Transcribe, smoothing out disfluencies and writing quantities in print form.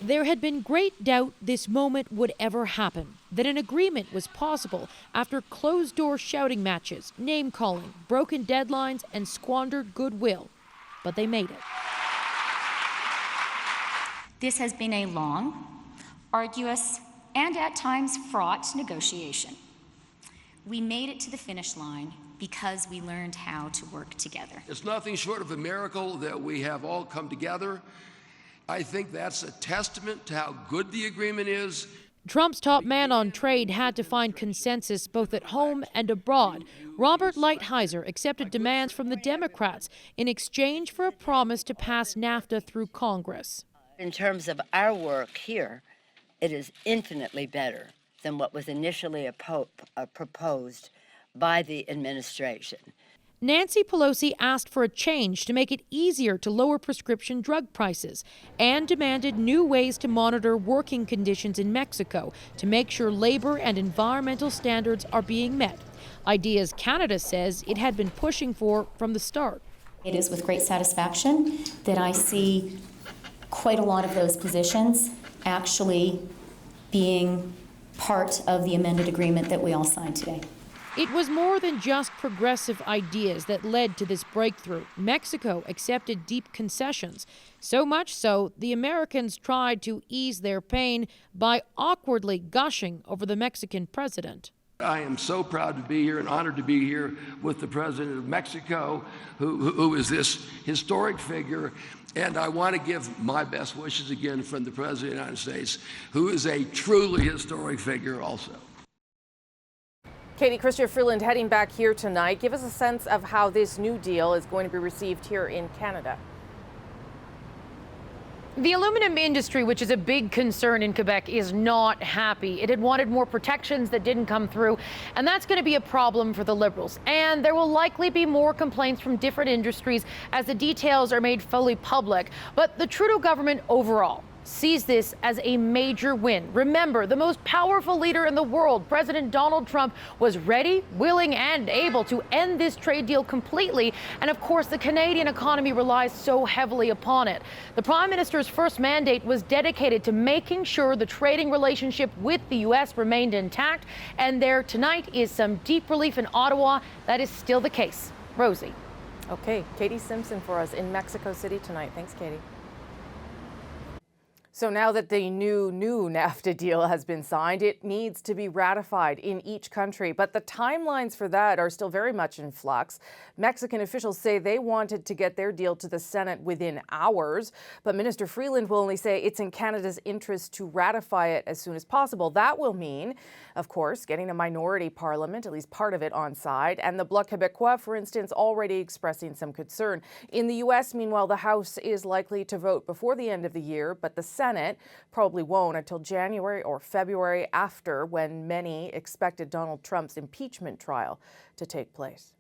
There had been great doubt this moment would ever happen, that an agreement was possible after closed-door shouting matches, name-calling, broken deadlines, and squandered goodwill. But they made it. This has been a long, arduous, and at times fraught negotiation. We made it to the finish line because we learned how to work together. It's nothing short of a miracle that we have all come together. I think that's a testament to how good the agreement is. Trump's top man on trade had to find consensus both at home and abroad. Robert Lighthizer accepted demands from the Democrats in exchange for a promise to pass NAFTA through Congress. In terms of our work here, it is infinitely better than what was initially proposed by the administration. Nancy Pelosi asked for a change to make it easier to lower prescription drug prices and demanded new ways to monitor working conditions in Mexico to make sure labor and environmental standards are being met. Ideas Canada says it had been pushing for from the start. It is with great satisfaction that I see quite a lot of those positions actually being part of the amended agreement that we all signed today. It was more than just progressive ideas that led to this breakthrough. Mexico accepted deep concessions, so much so the Americans tried to ease their pain by awkwardly gushing over the Mexican president. I am so proud to be here and honored to be here with the president of Mexico, who is this historic figure. And I want to give my best wishes again from the president of the United States, who is a truly historic figure also. Katie, Chrystia Freeland heading back here tonight. Give us a sense of how this new deal is going to be received here in Canada. The aluminum industry, which is a big concern in Quebec, is not happy. It had wanted more protections that didn't come through, and that's going to be a problem for the Liberals. And there will likely be more complaints from different industries as the details are made fully public. But the Trudeau government overall sees this as a major win. Remember, the most powerful leader in the world, President Donald Trump, was ready, willing, and able to end this trade deal completely. And of course, the Canadian economy relies so heavily upon it. The Prime Minister's first mandate was dedicated to making sure the trading relationship with the U.S. remained intact. And there tonight is some deep relief in Ottawa. That is still the case. Rosie. Okay, Katie Simpson for us in Mexico City tonight. Thanks, Katie. So now that the new NAFTA deal has been signed, it needs to be ratified in each country. But the timelines for that are still very much in flux. Mexican officials say they wanted to get their deal to the Senate within hours. But Minister Freeland will only say it's in Canada's interest to ratify it as soon as possible. That will mean, of course, getting a minority parliament, at least part of it, on side. And the Bloc Québécois, for instance, already expressing some concern. In the U.S., meanwhile, the House is likely to vote before the end of the year, but the Senate probably won't until January or February, after when many expected Donald Trump's impeachment trial to take place.